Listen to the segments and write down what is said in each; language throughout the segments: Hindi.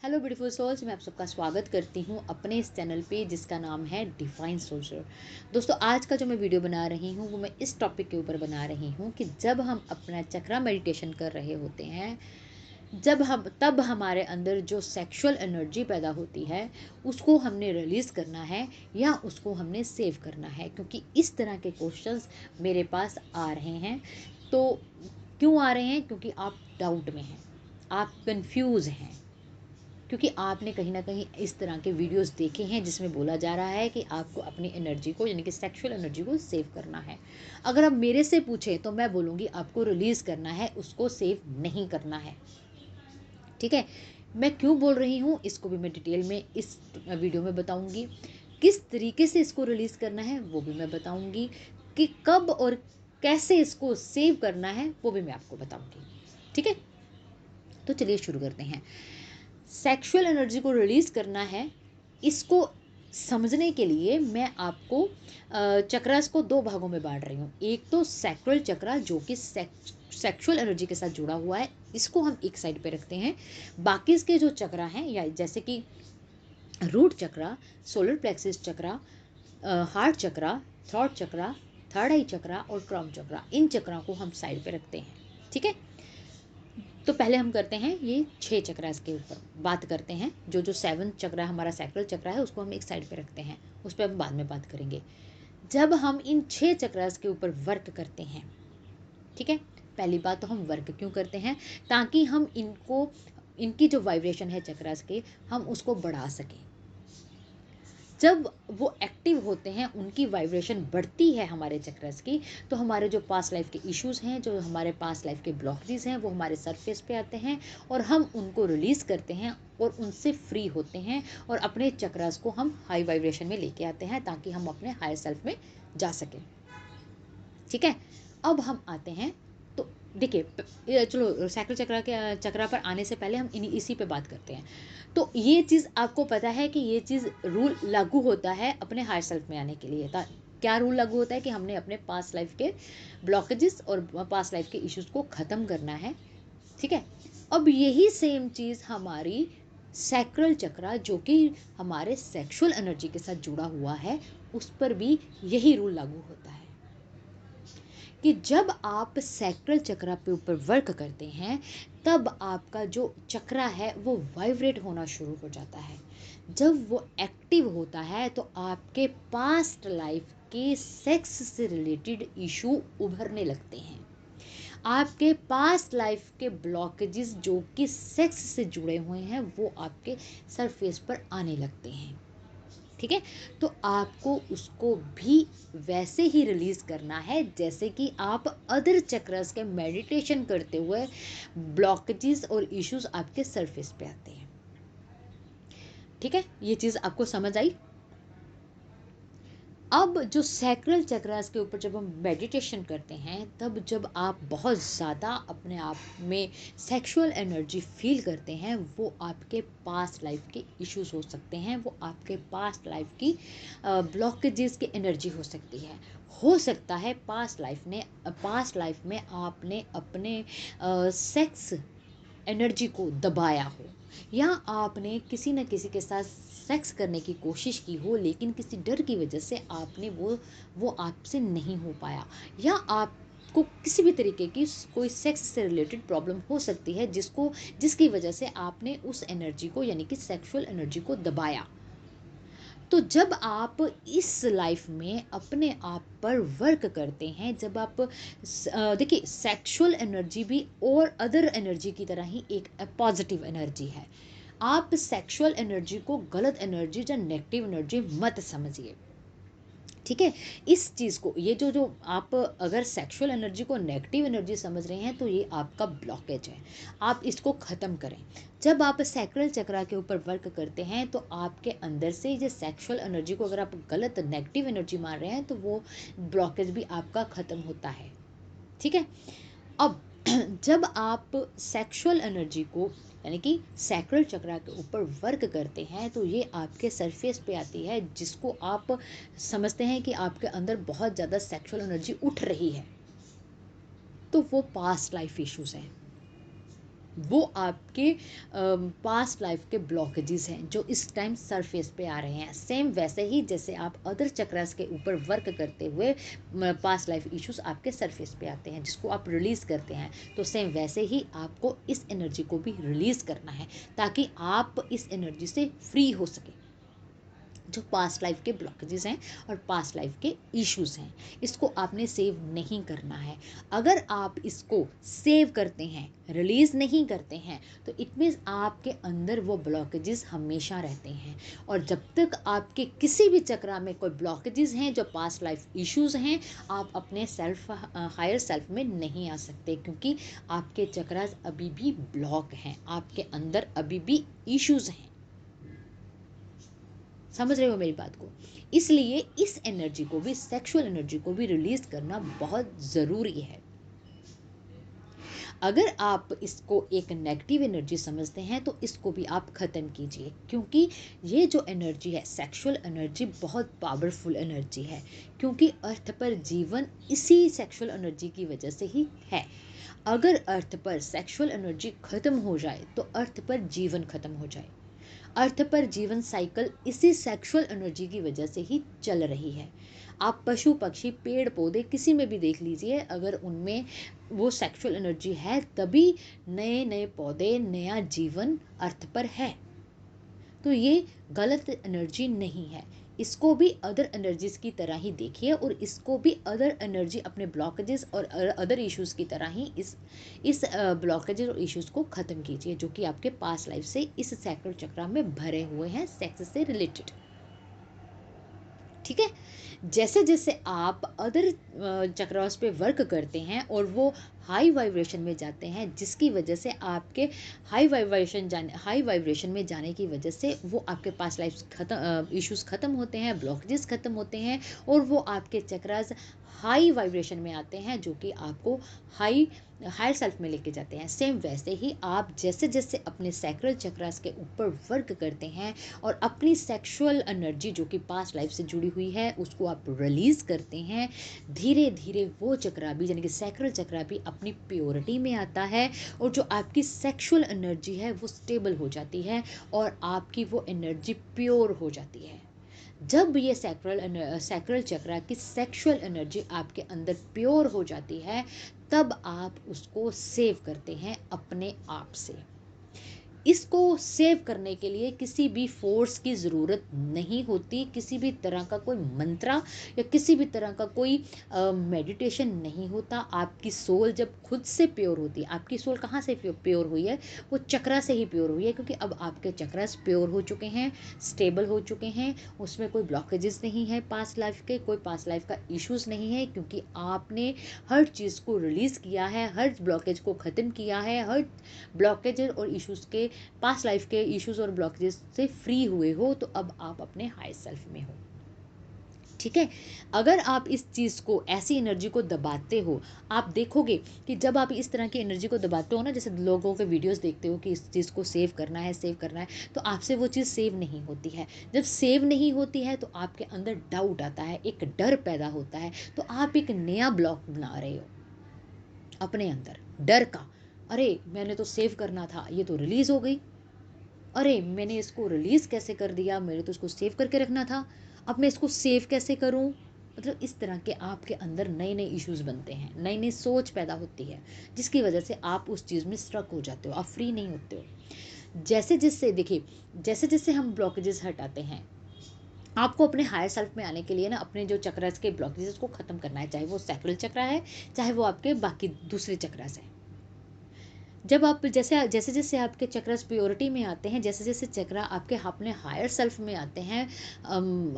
हेलो ब्यूटीफुल सोल्स, मैं आप सबका स्वागत करती हूँ अपने इस चैनल पे जिसका नाम है डिवाइन सोल्जर। दोस्तों, आज का जो मैं वीडियो बना रही हूँ वो मैं इस टॉपिक के ऊपर बना रही हूँ कि जब हम अपना चक्रा मेडिटेशन कर रहे होते हैं, तब हमारे अंदर जो सेक्सुअल एनर्जी पैदा होती है उसको हमने रिलीज़ करना है या उसको हमने सेव करना है। क्योंकि इस तरह के क्वेश्चंस मेरे पास आ रहे हैं। तो क्यों आ रहे हैं? क्योंकि आप डाउट में हैं, आप कंफ्यूज हैं, क्योंकि आपने कहीं ना कहीं इस तरह के वीडियोस देखे हैं जिसमें बोला जा रहा है कि आपको अपनी एनर्जी को यानी कि सेक्सुअल एनर्जी को सेव करना है। अगर आप मेरे से पूछें तो मैं बोलूँगी आपको रिलीज़ करना है, उसको सेव नहीं करना है। ठीक है, मैं क्यों बोल रही हूँ इसको भी मैं डिटेल में इस वीडियो में बताऊँगी। किस तरीके से इसको रिलीज़ करना है वो भी मैं बताऊँगी, कि कब और कैसे इसको सेव करना है वो भी मैं आपको बताऊँगी। ठीक है, तो चलिए शुरू करते हैं। सेक्सुअल एनर्जी को रिलीज करना है, इसको समझने के लिए मैं आपको चक्रास को दो भागों में बांट रही हूँ। एक तो सैक्रल चक्रा जो कि सेक्सुअल एनर्जी के साथ जुड़ा हुआ है, इसको हम एक साइड पे रखते हैं। बाकी इसके जो चक्रा हैं, या जैसे कि रूट चक्रा, सोलर प्लेक्सिस चक्रा, हार्ट चक्रा, थ्रॉट चक्रा, थर्ड आई चक्रा और क्राउन चक्रा, इन चक्रों को हम साइड पे रखते हैं। ठीक है, तो पहले हम करते हैं ये 6 चक्रास के ऊपर बात करते हैं। जो 7 चक्रा हमारा सैक्रल चक्रा है उसको हम एक साइड पे रखते हैं, उस पर हम बाद में बात करेंगे। जब हम इन 6 चक्रास के ऊपर वर्क करते हैं, ठीक है, पहली बात तो हम वर्क क्यों करते हैं? ताकि हम इनकी जो वाइब्रेशन है चक्रास के, हम उसको बढ़ा सकें। जब वो एक्टिव होते हैं, उनकी वाइब्रेशन बढ़ती है हमारे चक्रस की, तो हमारे जो पास्ट लाइफ के इश्यूज हैं, जो हमारे पास्ट लाइफ के ब्लॉकेज हैं, वो हमारे सरफेस पे आते हैं और हम उनको रिलीज करते हैं और उनसे फ्री होते हैं और अपने चक्रस को हम हाई वाइब्रेशन में लेके आते हैं ताकि हम अपने हायर सेल्फ में जा सकें। ठीक है, अब हम आते हैं, तो देखिए, चलो सैक्रल चक्रा पर आने से पहले हम इसी पे बात करते हैं। तो ये चीज़ आपको पता है कि ये चीज़ रूल लागू होता है अपने हायर सेल्फ में आने के लिए। क्या रूल लागू होता है? कि हमने अपने पास्ट लाइफ के ब्लॉकेजेस और पास्ट लाइफ के इश्यूज को ख़त्म करना है। ठीक है, अब यही सेम चीज़ हमारी सैक्रल चक्रा जो कि हमारे सेक्सुअल एनर्जी के साथ जुड़ा हुआ है, उस पर भी यही रूल लागू होता है कि जब आप सैक्रल चक्रा पे ऊपर वर्क करते हैं, तब आपका जो चक्रा है वो वाइब्रेट होना शुरू हो जाता है। जब वो एक्टिव होता है तो आपके पास्ट लाइफ के सेक्स से रिलेटेड इशू उभरने लगते हैं। आपके पास्ट लाइफ के ब्लॉकेजेस जो कि सेक्स से जुड़े हुए हैं वो आपके सरफेस पर आने लगते हैं। ठीक है, तो आपको उसको भी वैसे ही रिलीज करना है जैसे कि आप अदर चक्रस के मेडिटेशन करते हुए ब्लॉकेजेस और इश्यूज आपके सरफेस पे आते हैं। ठीक है, ये चीज आपको समझ आई? अब जो सैक्रल चक्रास के ऊपर जब हम मेडिटेशन करते हैं, तब जब आप बहुत ज़्यादा अपने आप में सेक्सुअल एनर्जी फील करते हैं, वो आपके पास्ट लाइफ के इश्यूज हो सकते हैं, वो आपके पास्ट लाइफ की ब्लॉकेजेस की एनर्जी हो सकती है। हो सकता है पास्ट लाइफ में आपने अपने सेक्स एनर्जी को दबाया हो, या आपने किसी न किसी के साथ सेक्स करने की कोशिश की हो, लेकिन किसी डर की वजह से आपने वो आपसे नहीं हो पाया, या आपको किसी भी तरीके की कोई सेक्स से रिलेटेड प्रॉब्लम हो सकती है जिसकी वजह से आपने उस एनर्जी को यानी कि सेक्सुअल एनर्जी को दबाया। तो जब आप इस लाइफ में अपने आप पर वर्क करते हैं, जब आप देखिए, सेक्सुअल एनर्जी भी और अदर एनर्जी की तरह ही एक पॉजिटिव एनर्जी है। आप सेक्सुअल एनर्जी को गलत एनर्जी या नेगेटिव एनर्जी मत समझिए। ठीक है, इस चीज़ को, ये जो आप अगर सेक्सुअल एनर्जी को नेगेटिव एनर्जी समझ रहे हैं तो ये आपका ब्लॉकेज है, आप इसको ख़त्म करें। जब आप सैक्रल चक्रा के ऊपर वर्क करते हैं तो आपके अंदर से ये सेक्सुअल एनर्जी को अगर आप गलत नेगेटिव एनर्जी मान रहे हैं तो वो ब्लॉकेज भी आपका ख़त्म होता है। ठीक है, अब जब आप सेक्सुअल एनर्जी को यानी कि सैक्रल चक्रा के ऊपर वर्क करते हैं तो ये आपके सरफेस पे आती है, जिसको आप समझते हैं कि आपके अंदर बहुत ज़्यादा सेक्सुअल एनर्जी उठ रही है, तो वो पास्ट लाइफ इश्यूज हैं। वो आपके पास्ट लाइफ के ब्लॉकेजेस हैं जो इस टाइम सरफेस पे आ रहे हैं। सेम वैसे ही जैसे आप अदर चक्रास के ऊपर वर्क करते हुए पास्ट लाइफ इश्यूज आपके सरफेस पे आते हैं जिसको आप रिलीज करते हैं, तो सेम वैसे ही आपको इस एनर्जी को भी रिलीज करना है ताकि आप इस एनर्जी से फ्री हो सके। जो पास्ट लाइफ के ब्लॉकेजेस हैं और पास्ट लाइफ के इश्यूज हैं, इसको आपने सेव नहीं करना है। अगर आप इसको सेव करते हैं, रिलीज नहीं करते हैं, तो इट मीन्स आपके अंदर वो ब्लॉकेजेस हमेशा रहते हैं। और जब तक आपके किसी भी चक्रा में कोई ब्लॉकेजेस हैं जो पास्ट लाइफ इश्यूज हैं, आप अपने सेल्फ हायर सेल्फ में नहीं आ सकते, क्योंकि आपके चक्रास अभी भी ब्लॉक हैं, आपके अंदर अभी भी इश्यूज हैं। समझ रहे हो मेरी बात को? इसलिए इस एनर्जी को भी, सेक्सुअल एनर्जी को भी रिलीज करना बहुत ज़रूरी है। अगर आप इसको एक नेगेटिव एनर्जी समझते हैं तो इसको भी आप ख़त्म कीजिए, क्योंकि ये जो एनर्जी है, सेक्सुअल एनर्जी, बहुत पावरफुल एनर्जी है, क्योंकि अर्थ पर जीवन इसी सेक्सुअल एनर्जी की वजह से ही है। अगर अर्थ पर सेक्सुअल एनर्जी ख़त्म हो जाए तो अर्थ पर जीवन ख़त्म हो जाए। अर्थ पर जीवन साइकिल इसी सेक्सुअल एनर्जी की वजह से ही चल रही है। आप पशु पक्षी पेड़ पौधे किसी में भी देख लीजिए, अगर उनमें वो सेक्सुअल एनर्जी है तभी नए नए पौधे, नया जीवन अर्थ पर है। तो ये गलत एनर्जी नहीं है, इसको भी अदर एनर्जीज की तरह ही देखिए और इसको भी अदर एनर्जी, अपने ब्लॉकेजेस और अदर इश्यूज की तरह ही इस ब्लॉकेजेस और इश्यूज को ख़त्म कीजिए जो कि आपके पास्ट लाइफ से इस सैक्रल चक्र में भरे हुए हैं, सेक्स से रिलेटेड। ठीक है? जैसे जैसे आप अदर चक्रास पे वर्क करते हैं और वो हाई वाइब्रेशन में जाते हैं, जिसकी वजह से आपके हाई वाइब्रेशन में जाने की वजह से वो आपके पास लाइफ खत्म, इश्यूज खत्म होते हैं, ब्लॉकेजेस खत्म होते हैं और वो आपके चक्रास हाई वाइब्रेशन में आते हैं जो कि आपको हायर सेल्फ में लेके जाते हैं। सेम वैसे ही आप जैसे जैसे अपने सैक्रल चक्रास के ऊपर वर्क करते हैं और अपनी सेक्सुअल एनर्जी जो कि पास्ट लाइफ से जुड़ी हुई है उसको आप रिलीज करते हैं, धीरे धीरे वो चक्रा भी, यानी कि सैक्रल चक्रा भी अपनी प्योरिटी में आता है और जो आपकी सेक्सुअल एनर्जी है वो स्टेबल हो जाती है और आपकी वो एनर्जी प्योर हो जाती है। जब ये सैक्रल चक्रा की सेक्सुअल एनर्जी आपके अंदर प्योर हो जाती है, तब आप उसको सेव करते हैं अपने आप से। इसको सेव करने के लिए किसी भी फोर्स की ज़रूरत नहीं होती, किसी भी तरह का कोई मंत्रा या किसी भी तरह का कोई मेडिटेशन नहीं होता। आपकी सोल जब खुद से प्योर होती है, आपकी सोल कहाँ से प्योर हुई है? वो चक्रा से ही प्योर हुई है, क्योंकि अब आपके चक्रास प्योर हो चुके हैं, स्टेबल हो चुके हैं, उसमें कोई ब्लॉकेजेस नहीं है पास्ट लाइफ के, कोई पास्ट लाइफ का इश्यूज नहीं है, क्योंकि आपने हर चीज़ को रिलीज़ किया है, हर ब्लॉकेज को ख़त्म किया है, हर ब्लॉकेज और इश्यूज के, पास्ट लाइफ के इश्यूज और ब्लॉकेजेस से फ्री हुए हो, तो अब आप अपने हाई सेल्फ में हो। ठीक है? अगर आप इस चीज़ को, ऐसी एनर्जी को दबाते हो, आप देखोगे कि जब आप इस तरह की एनर्जी को दबाते हो ना, जैसे लोगों के वीडियोस देखते हो कि इस चीज़ को सेव करना है, सेव करना है, तो आपसे वो चीज़ सेव नहीं होती है। जब सेव नहीं होती है तो आपके अंदर डाउट आता है, एक डर पैदा होता है, तो आप एक नया ब्लॉक बना रहे हो अपने अंदर, डर का। अरे मैंने तो सेव करना था, ये तो रिलीज हो गई। अरे मैंने इसको रिलीज कैसे कर दिया, मेरे तो इसको सेव करके रखना था, अब मैं इसको सेव कैसे करूं? मतलब इस तरह के आपके अंदर नए नए इश्यूज बनते हैं, नई नई सोच पैदा होती है, जिसकी वजह से आप उस चीज़ में स्ट्रक हो जाते हो, आप फ्री नहीं होते हो। जैसे जैसे देखिए, जैसे जैसे हम ब्लॉकेजेस हटाते हैं, आपको अपने हायर सेल्फ में आने के लिए ना, अपने जो चक्रास के ब्लॉकेजेस को खत्म करना है, चाहे वो सैक्रल चक्रा है, चाहे वो आपके बाकी दूसरे चक्रास है। जब आप जैसे जैसे जैसे आपके चक्रास प्योरिटी में आते हैं, जैसे जैसे चक्रा आपके अपने हायर सेल्फ में आते हैं,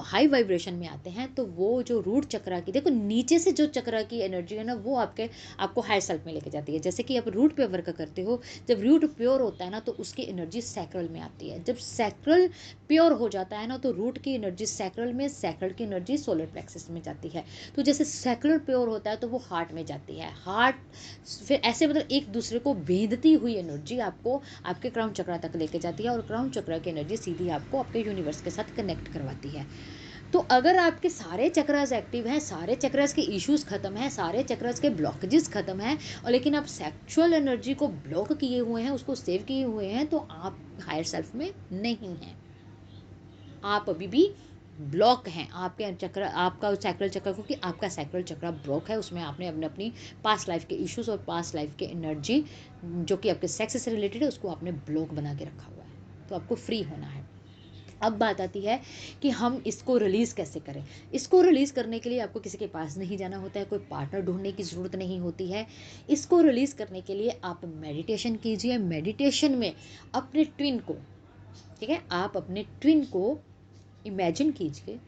हाई वाइब्रेशन में आते हैं, तो वो जो रूट चक्रा की, देखो नीचे से जो चक्रा की एनर्जी है ना, वो आपको हायर सेल्फ में लेके जाती है। जैसे कि आप रूट पे वर्क करते हो, जब रूट प्योर होता है ना तो उसकी एनर्जी सैक्रल में आती है। जब सैक्रल प्योर हो जाता है ना तो रूट की एनर्जी सैक्रल में, सैक्रल की एनर्जी सोलर प्लेक्सस में जाती है। तो जैसे सैक्रल प्योर होता है तो वो हार्ट में जाती है, हार्ट फिर ऐसे मतलब एक दूसरे को भेदती हुई एनर्जी आपको आपके क्राउन चक्रा तक लेके जाती है और क्राउन चक्रा की एनर्जी सीधी आपको आपके यूनिवर्स के साथ कनेक्ट करवाती है। तो अगर आपके सारे चक्रास एक्टिव हैं, सारे चक्रास के इश्यूज खत्म हैं, सारे चक्रास के ब्लॉकेजेस खत्म हैं, और लेकिन आप सेक्सुअल एनर्जी को ब्लॉक किए हुए हैं, उसको सेव किए हुए हैं, तो आप हायर सेल्फ में नहीं हैं, आप अभी भी ब्लॉक हैं। आपके चक्र, आपका सैक्रल चक्र, क्योंकि आपका सैक्रल चक्र ब्लॉक है, उसमें आपने अपने अपनी पास्ट लाइफ के इश्यूज और पास्ट लाइफ के एनर्जी जो कि आपके सेक्स से रिलेटेड है, उसको आपने ब्लॉक बना के रखा हुआ है। तो आपको फ्री होना है। अब बात आती है कि हम इसको रिलीज़ कैसे करें। इसको रिलीज़ करने के लिए आपको किसी के पास नहीं जाना होता है, कोई पार्टनर ढूंढने की ज़रूरत नहीं होती है। इसको रिलीज़ करने के लिए आप मेडिटेशन कीजिए। मेडिटेशन में अपने ट्विन को, ठीक है, आप अपने ट्विन को इमेजिन कीजिए,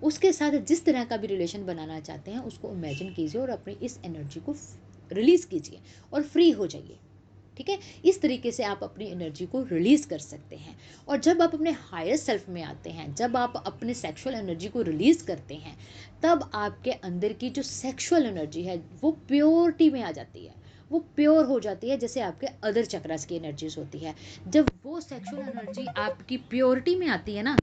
उसके साथ जिस तरह का भी रिलेशन बनाना चाहते हैं उसको इमेजिन कीजिए और अपनी इस एनर्जी को रिलीज़ कीजिए और फ्री हो जाइए। ठीक है, इस तरीके से आप अपनी एनर्जी को रिलीज कर सकते हैं। और जब आप अपने हायर सेल्फ में आते हैं, जब आप अपने सेक्सुअल एनर्जी को रिलीज करते हैं, तब आपके अंदर की जो सेक्सुअल एनर्जी है वो प्योरिटी में आ जाती है, वो प्योर हो जाती है, जैसे आपके अदर चक्रास की एनर्जीज होती है। जब वो सेक्सुअल एनर्जी आपकी प्योरिटी में आती है ना,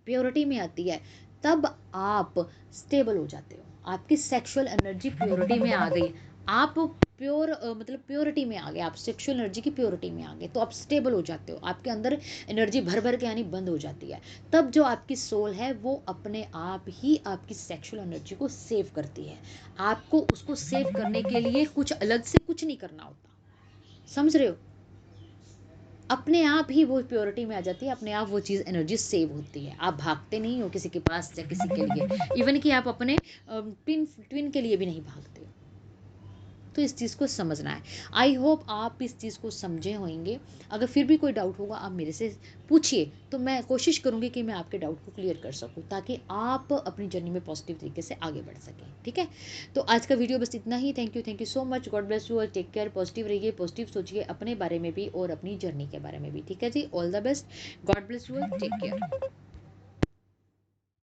प्योरिटी में आती है, तब आप स्टेबल हो जाते हो। आपकी सेक्सुअल एनर्जी प्योरिटी में आ गई, आप प्योर मतलब प्योरिटी में आ गए, आप सेक्सुअल एनर्जी की प्योरिटी में आ गए, तो आप स्टेबल हो जाते हो। आपके अंदर एनर्जी भर भर के आनी बंद हो जाती है। तब जो आपकी सोल है वो अपने आप ही आपकी सेक्सुअल एनर्जी को सेव करती है। आपको उसको सेव करने के लिए कुछ अलग से कुछ नहीं करना होता, समझ रहे हो। अपने आप ही वो प्योरिटी में आ जाती है, अपने आप वो चीज़ एनर्जी सेव होती है। आप भागते नहीं हो किसी के पास या किसी के लिए, इवन कि आप अपने ट्विन ट्विन के लिए भी नहीं भागते हो। तो इस चीज़ को समझना है। आई होप आप इस चीज़ को समझे होंगे। अगर फिर भी कोई डाउट होगा आप मेरे से पूछिए, तो मैं कोशिश करूँगी कि मैं आपके डाउट को क्लियर कर सकूँ, ताकि आप अपनी जर्नी में पॉजिटिव तरीके से आगे बढ़ सकें। ठीक है, तो आज का वीडियो बस इतना ही। Thank you so much. God bless you और टेक केयर। पॉजिटिव रहिए, पॉजिटिव सोचिए अपने बारे में भी और अपनी जर्नी के बारे में भी। ठीक है जी, all the best. God bless you और टेक केयर।